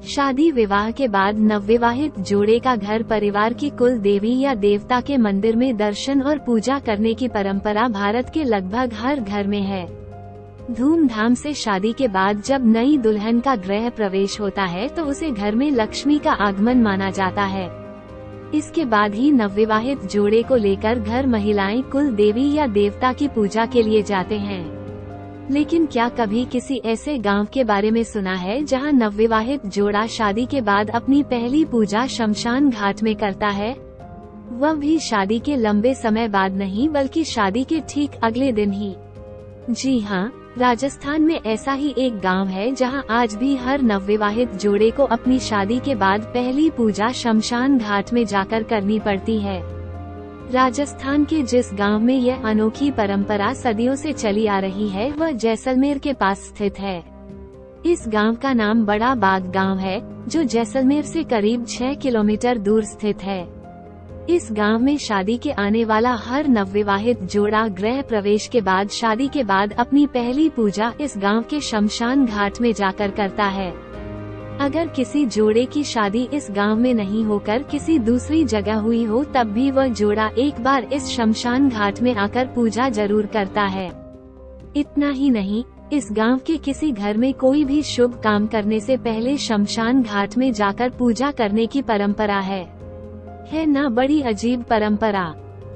शादी विवाह के बाद नवविवाहित जोड़े का घर परिवार की कुल देवी या देवता के मंदिर में दर्शन और पूजा करने की परंपरा भारत के लगभग हर घर में है। धूमधाम से शादी के बाद जब नई दुल्हन का गृह प्रवेश होता है तो उसे घर में लक्ष्मी का आगमन माना जाता है। इसके बाद ही नवविवाहित जोड़े को लेकर घर महिलाएं कुल देवी या देवता की पूजा के लिए जाते हैं। लेकिन क्या कभी किसी ऐसे गांव के बारे में सुना है जहां नवविवाहित जोड़ा शादी के बाद अपनी पहली पूजा शमशान घाट में करता है? वह भी शादी के लंबे समय बाद नहीं, बल्कि शादी के ठीक अगले दिन ही। जी हाँ, राजस्थान में ऐसा ही एक गांव है जहां आज भी हर नवविवाहित जोड़े को अपनी शादी के बाद पहली पूजा शमशान घाट में जाकर करनी पड़ती है। राजस्थान के जिस गांव में यह अनोखी परंपरा सदियों से चली आ रही है वह जैसलमेर के पास स्थित है। इस गांव का नाम बड़ा बाग गांव है, जो जैसलमेर से करीब 6 किलोमीटर दूर स्थित है। इस गांव में शादी के आने वाला हर नवविवाहित जोड़ा गृह प्रवेश के बाद शादी के बाद अपनी पहली पूजा इस गांव के शमशान घाट में जाकर करता है। अगर किसी जोड़े की शादी इस गांव में नहीं होकर किसी दूसरी जगह हुई हो तब भी वह जोड़ा एक बार इस शमशान घाट में आकर पूजा जरूर करता है। इतना ही नहीं, इस गांव के किसी घर में कोई भी शुभ काम करने से पहले शमशान घाट में जाकर पूजा करने की परंपरा है ना बड़ी अजीब परंपरा।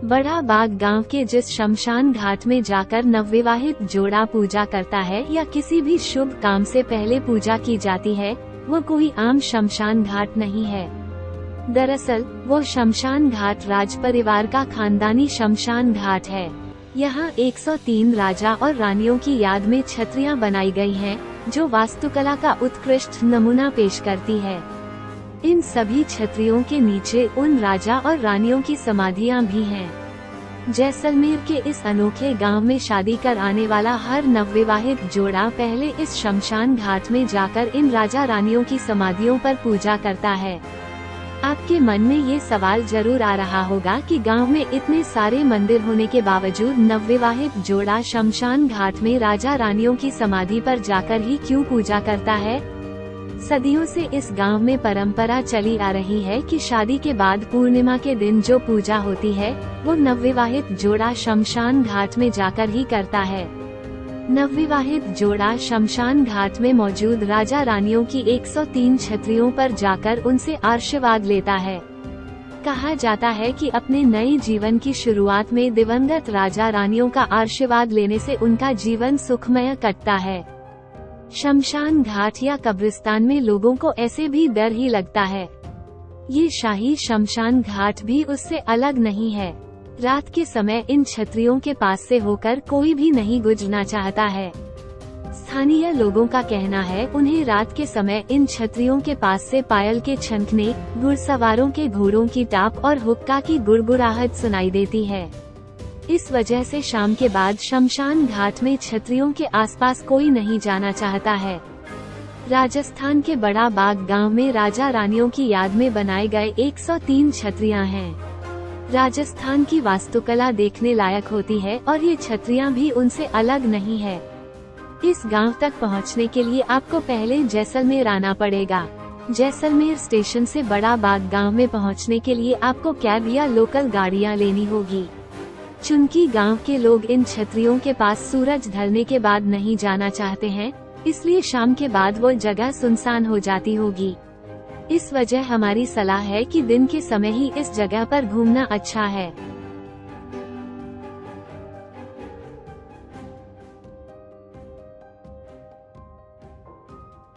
बड़ा बाग गांव के जिस शमशान घाट में जाकर नवविवाहित जोड़ा पूजा करता है या किसी भी शुभ काम से पहले पूजा की जाती है, वो कोई आम शमशान घाट नहीं है। दरअसल वो शमशान घाट राज परिवार का खानदानी शमशान घाट है। यहाँ 103 राजा और रानियों की याद में छतरियाँ बनाई गई हैं, जो वास्तुकला का उत्कृष्ट नमूना पेश करती है। इन सभी छतरियों के नीचे उन राजा और रानियों की समाधियाँ भी हैं। जैसलमेर के इस अनोखे गांव में शादी कर आने वाला हर नवविवाहित जोड़ा पहले इस शमशान घाट में जाकर इन राजा रानियों की समाधियों पर पूजा करता है। आपके मन में ये सवाल जरूर आ रहा होगा कि गांव में इतने सारे मंदिर होने के बावजूद नवविवाहित जोड़ा शमशान घाट में राजा रानियों की समाधि पर जाकर ही क्यों पूजा करता है? सदियों से इस गांव में परंपरा चली आ रही है कि शादी के बाद पूर्णिमा के दिन जो पूजा होती है वो नवविवाहित जोड़ा शमशान घाट में जाकर ही करता है। नवविवाहित जोड़ा शमशान घाट में मौजूद राजा रानियों की 103 छतरियों पर जाकर उनसे आशीर्वाद लेता है। कहा जाता है कि अपने नए जीवन की शुरुआत में दिवंगत राजा रानियों का आशीर्वाद लेने से उनका जीवन सुखमय कटता है। शमशान घाट या कब्रिस्तान में लोगों को ऐसे भी डर ही लगता है। ये शाही शमशान घाट भी उससे अलग नहीं है। रात के समय इन छतरियों के पास से होकर कोई भी नहीं गुजरना चाहता है। स्थानीय लोगों का कहना है उन्हें रात के समय इन छतरियों के पास से पायल के छनकने, घुड़सवारों के घोड़ों की टाप और हुक्का की गुड़गुड़ाहट सुनाई देती है। इस वजह से शाम के बाद शमशान घाट में छतरियों के आसपास कोई नहीं जाना चाहता है। राजस्थान के बड़ा बाग गांव में राजा रानियों की याद में बनाए गए 103 छतरियां हैं। राजस्थान की वास्तुकला देखने लायक होती है और ये छतरियां भी उनसे अलग नहीं है। इस गांव तक पहुंचने के लिए आपको पहले जैसलमेर आना पड़ेगा। जैसलमेर स्टेशन से बड़ा बाग गांव में पहुंचने के लिए आपको कैब या लोकल गाड़ियां लेनी होगी। चुनकी गांव के लोग इन छतरियों के पास सूरज ढलने के बाद नहीं जाना चाहते हैं, इसलिए शाम के बाद वो जगह सुनसान हो जाती होगी। इस वजह हमारी सलाह है कि दिन के समय ही इस जगह पर घूमना अच्छा है।